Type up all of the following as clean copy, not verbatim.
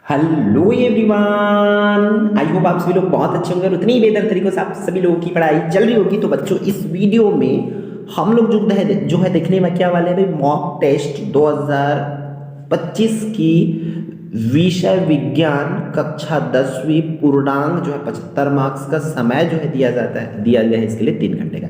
Hello everyone, I hope आप सभी लोग बहुत अच्छे होंगे और उतनी ही बेहतर तरीकों से आप सभी लोगों की पढ़ाई चल रही होगी। तो बच्चों, इस वीडियो में हम लोग जो है देखने में क्या वाले हैं भाई, मॉक टेस्ट 2025 की विषय विज्ञान कक्षा 10वीं पूर्णांक जो है 75 मार्क्स का समय जो है दिया गया है इसके लिए 3 घंटे का।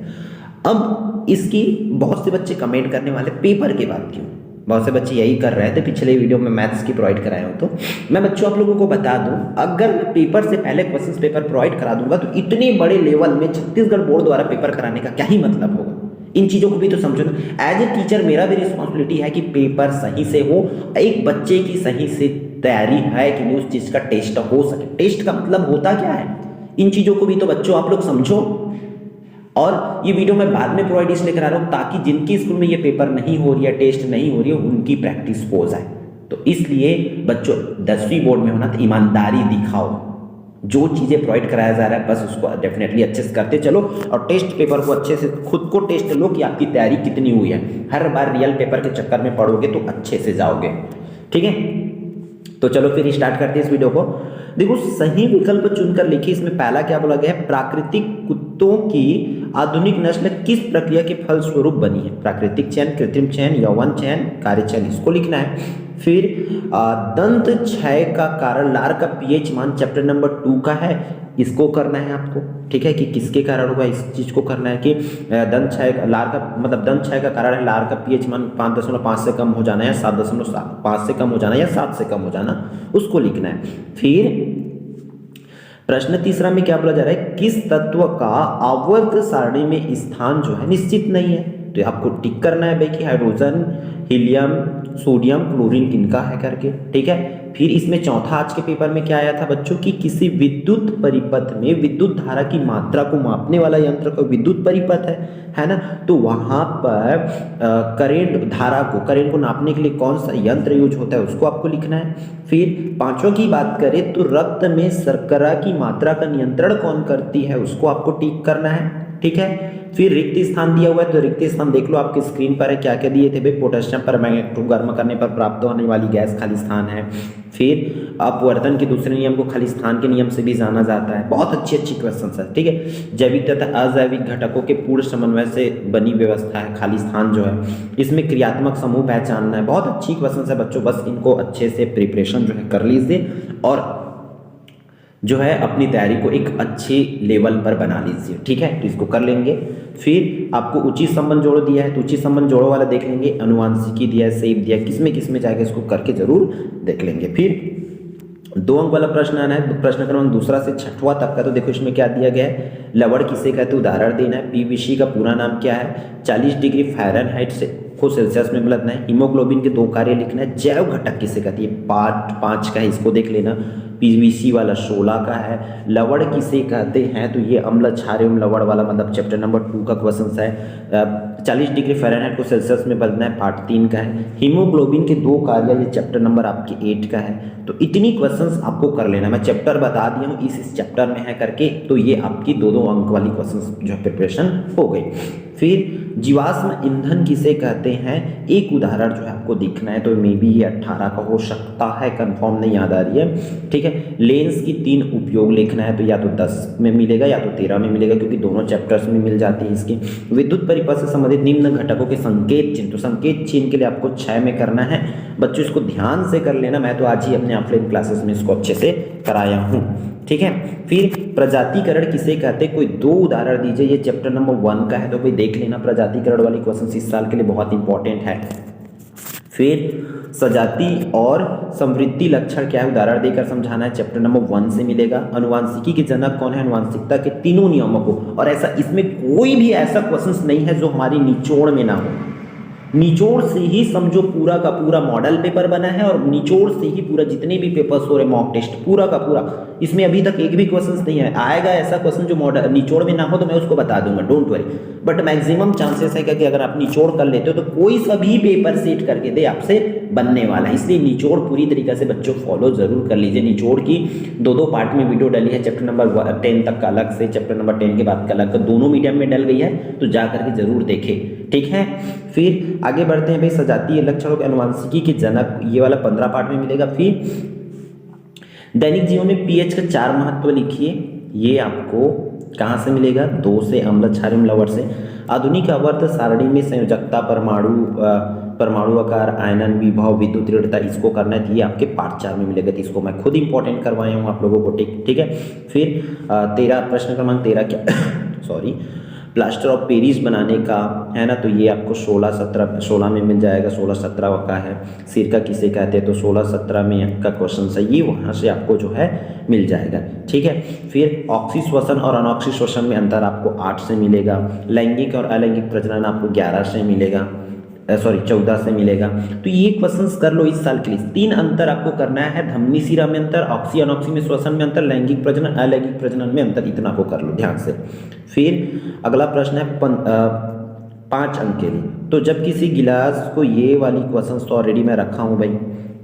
अब इसकी बहुत से बच्चे कमेंट करने वाले पेपर के बाद क्यों, बहुत से बच्चे यही कर रहे थे। पिछले वीडियो में मैथ्स की प्रोवाइड कराया हूँ, तो मैं बच्चों आप लोगों को बता दूं, अगर मैं पेपर से पहले क्वेश्चन पेपर प्रोवाइड करा दूंगा तो इतने बड़े लेवल में छत्तीसगढ़ बोर्ड द्वारा पेपर कराने का क्या ही मतलब होगा। इन चीज़ों को भी तो समझो ना। एज ए टीचर मेरा भी रिस्पॉन्सिबिलिटी है कि पेपर सही से हो, एक बच्चे की सही से तैयारी है कि नहीं, उस चीज़ का टेस्ट हो सके। टेस्ट का मतलब होता क्या है, इन चीज़ों को भी तो बच्चों आप लोग समझो। और ये वीडियो मैं बाद में प्रोवाइड इसलिए करा रहा हूँ ताकि जिनकी स्कूल में ये पेपर नहीं हो रही है, टेस्ट नहीं हो रही है, उनकी प्रैक्टिस हो जाए। तो इसलिए बच्चों 10वीं बोर्ड में होना तो ईमानदारी दिखाओ, जो चीज़ें प्रोवाइड कराया जा रहा है बस उसको डेफिनेटली अच्छे से करते चलो, और टेस्ट पेपर को अच्छे से खुद को टेस्ट लो कि आपकी तैयारी कितनी हुई है। हर बार रियल पेपर के चक्कर में पढ़ोगे तो अच्छे से जाओगे, ठीक है। तो चलो फिर स्टार्ट करते हैं इस वीडियो को। देखो, सही विकल्प चुनकर लिखिए। इसमें पहला क्या बोला गया है, प्राकृतिक कुत्तों की आधुनिक नस्ल किस प्रक्रिया के फलस्वरूप बनी है। प्राकृतिक चयन, कृत्रिम चयन, यौवन चयन, कार्य चयन, इसको लिखना है। फिर दंत क्षय का कारण लार का पीएच मान चैप्टर नंबर 2 का है, इसको करना है आपको, ठीक है, कि किसके कारण हुआ इस चीज को करना है। कि दंत क्षय लार का मतलब दंत क्षय का कारण है लार का पीएच मान 5.5 से कम हो जाना या 7.5 से कम हो जाना या 7 से कम हो जाना, उसको लिखना है। फिर प्रश्न तीसरा में क्या बोला जा रहा है, किस तत्व का आवर्त सारणी में स्थान जो है निश्चित नहीं है। तो आपको टिक करना है भाई कि हाइड्रोजन, हीलियम, सोडियम, क्लोरीन किनका है करके, ठीक है। फिर इसमें चौथा आज के पेपर में क्या आया था बच्चों की, किसी विद्युत परिपथ में विद्युत धारा की मात्रा को मापने वाला यंत्र का विद्युत परिपथ है ना। तो वहां पर करंट को नापने के लिए कौन सा यंत्र यूज होता है, उसको आपको लिखना है। फिर पांचों की बात करें तो रक्त में शर्करा की मात्रा का नियंत्रण कौन करती है, उसको आपको टिक करना है, ठीक है। फिर रिक्त स्थान दिया हुआ है, तो रिक्त स्थान देख लो आपकी स्क्रीन पर है, क्या क्या दिए थे भाई, पोटेशियम परमैंगनेट को गर्म करने पर प्राप्त होने वाली गैस खाली स्थान है। फिर अपवर्तन के दूसरे नियम को खाली स्थान के नियम से भी जाना जाता है। बहुत अच्छी क्वेश्चन है, ठीक है। जैविक तथा अजैविक घटकों के पूर्ण समन्वय से बनी व्यवस्था है खाली स्थान जो है। इसमें क्रियात्मक समूह पहचानना है। बहुत अच्छी क्वेश्चन है बच्चों, बस इनको अच्छे से प्रिपरेशन जो है कर लीजिए और जो है अपनी तैयारी को एक अच्छे लेवल पर बना लीजिए, ठीक है। तो इसको कर लेंगे। फिर आपको उचित संबंध जोड़ो दिया है, तो उचित संबंध जोड़ो वाला देख लेंगे। अनुवांशिकी दिया है, सेब दिया है, किसमें जाएगा इसको करके जरूर देख लेंगे। फिर 2 अंक वाला प्रश्न आना है, प्रश्न क्रमांक दूसरा से 6वां तक का। तो देखो इसमें क्या दिया गया है, लवण किसे कहते हैं उदाहरण देना है। पीवीसी का पूरा नाम क्या है, 40 डिग्री फ़ारेनहाइट से को सेल्सियस में बदलना है। हीमोग्लोबिन के 2 कार्य लिखना है। जैव घटक किसे कहती है, पार्ट 5 का है, इसको देख लेना। पीवीसी वाला 16 का है। लवण किसे कहते हैं, तो ये अम्ल क्षार लवण वाला मतलब चैप्टर नंबर 2 का क्वेश्चन है। 40 डिग्री फ़ारेनहाइट को सेल्सियस में बदलना है, पार्ट 3 का है। हीमोग्लोबिन के 2 कार्य, ये चैप्टर नंबर आपके 8 का है। तो इतनी क्वेश्चंस आपको कर लेना। मैं चैप्टर बता दिया हूँ इस चैप्टर में है करके, तो ये आपकी 2 अंक वाली क्वेश्चंस जो है प्रिपरेशन हो गई। फिर जीवाश्म ईंधन किसे कहते हैं, एक उदाहरण जो है आपको दिखना है। तो मे बी ये 18 का हो सकता है, कंफर्म नहीं याद आ रही है, ठीक है। लेंस की 3 उपयोग लिखना है, तो या तो 10 में मिलेगा या तो 13 में मिलेगा, क्योंकि दोनों चैप्टर्स में मिल जाती है इसकी। विद्युत परिपथ से संबंधित निम्न घटकों के संकेत चिन्ह, तो संकेत चिन्ह के लिए आपको 6 में करना है बच्चों, इसको ध्यान से कर लेना। मैं तो आज ही अपने ऑफलाइन क्लासेस में इसको अच्छे से कराया हूँ, ठीक है। फिर प्रजातिकरण किसे कहते हैं, कोई 2 उदाहरण दीजिए। ये चैप्टर नंबर 1 का है, तो भाई देख लेना। प्रजातिकरण वाली क्वेश्चन इस साल के लिए बहुत इंपॉर्टेंट है। फिर सजाति और समृद्धि लक्षण क्या है, उदाहरण देकर समझाना है, चैप्टर नंबर 1 से मिलेगा। अनुवांशिकी के जनक कौन है, अनुवांशिकता के 3 नियमों को। और ऐसा इसमें कोई भी ऐसा क्वेश्चन नहीं है जो हमारी निचोड़ में ना हो। निचोड़ से ही समझो पूरा का पूरा मॉडल पेपर बना है, और निचोड़ से ही पूरा जितने भी पेपर्स हो रहे मॉक टेस्ट पूरा का पूरा, इसमें अभी तक एक भी क्वेश्चन नहीं है। आएगा ऐसा क्वेश्चन जो मॉडल निचोड़ में ना हो तो मैं उसको बता दूंगा, don't worry. But maximum chances है कि अगर आप निचोड़ कर लेते हो तो कोई सा भी पेपर सेट करके दे आपसे बनने वाला है। इसलिए निचोड़ पूरी तरीके से बच्चों फॉलो जरूर कर लीजिए। निचोड़ की 2 पार्ट में वीडियो डली है, चैप्टर नंबर 10 तक का अलग से, चैप्टर नंबर 10 के बाद का अलग, दोनों मीडियम में डल गई है, तो जा करके जरूर देखें, ठीक है। फिर आगे बढ़ते हैं भाई, सजातीय लक्षणों के अनुवांशिकी के जनक, ये वाला 15 पार्ट में मिलेगा। फिर दैनिक जीवन में पीएच का 4 महत्व लिखिए। ये आपको कहाँ से मिलेगा? 2 से, अम्ल क्षारीय लवण से। आधुनिक आवर्त सारणी में संयोजकता, परमाणु आकार, आयनन विभव, विद्युत दृढ़ता, इसको करना है तो ये आपके पार्ट 4 में मिलेगा। तो इसको मैं खुद इंपॉर्टेंट करवाया हूँ आप लोगों को, ठीक है। फिर 13 प्रश्न क्रमांक 13 क्या सॉरी प्लास्टर ऑफ पेरिस बनाने का है ना, तो ये आपको 16 में मिल जाएगा। 16-17 का है। सिरका किसे कहते हैं, तो 16-17 में का क्वेश्चन है ये, वहाँ से आपको जो है मिल जाएगा, ठीक है। फिर ऑक्सी श्वसन और अनॉक्सी श्वसन में अंतर आपको 8 से मिलेगा। लैंगिक और अलैंगिक प्रजनन आपको 11 से मिलेगा, 14 से मिलेगा। तो ये क्वेश्चंस कर लो इस साल के लिए। 3 अंतर आपको करना है, धमनी शिरा में अंतर, ऑक्सी अनॉक्सी में श्वसन में अंतर, लैंगिक प्रजनन अलैंगिक प्रजनन में अंतर, इतना को कर लो ध्यान से। फिर अगला प्रश्न है 5 अंक के लिए। तो जब किसी गिलास को, ये वाली क्वेश्चंस तो ऑलरेडी मैं रखा हूँ भाई,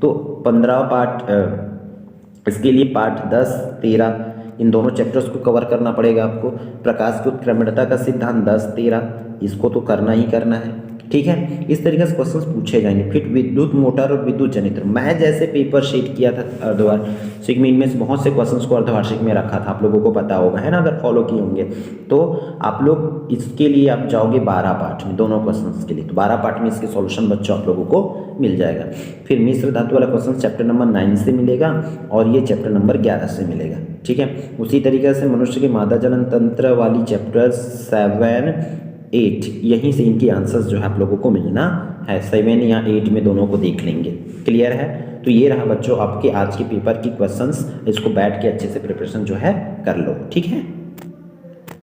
तो 15 पार्ट, इसके लिए पार्ट 10, 13 इन दोनों चैप्टर्स को कवर करना पड़ेगा आपको। प्रकाश की उत्क्रमणता का सिद्धांत 10, 13 इसको तो करना ही करना है, ठीक है। इस तरीके से क्वेश्चंस पूछे जाएंगे। फिर विद्युत मोटर और विद्युत जनित्र, मैं जैसे पेपर शीट किया था अर्धवार्षिक में, इनमें से बहुत से क्वेश्चंस को अर्धवार्षिक में रखा था, आप लोगों को पता होगा है ना, अगर फॉलो किए होंगे तो। आप लोग इसके लिए आप जाओगे 12 पार्ट में, दोनों क्वेश्चंस के लिए, तो 12 पार्ट में इसके सॉल्यूशन बच्चों आप लोगों को मिल जाएगा। फिर मिश्र धातु वाला क्वेश्चन चैप्टर नंबर 9 से मिलेगा और ये चैप्टर नंबर 11 से मिलेगा, ठीक है। उसी तरीके से मनुष्य के मादा जनन तंत्र वाली चैप्टर 7, 8 यहीं से इनकी आंसर्स जो है आप लोगों को मिलना है। 7 या 8 में दोनों को देख लेंगे, क्लियर है। तो ये रहा बच्चों आपके आज के पेपर की क्वेश्चंस, इसको बैठ के अच्छे से प्रिपरेशन जो है कर लो, ठीक है।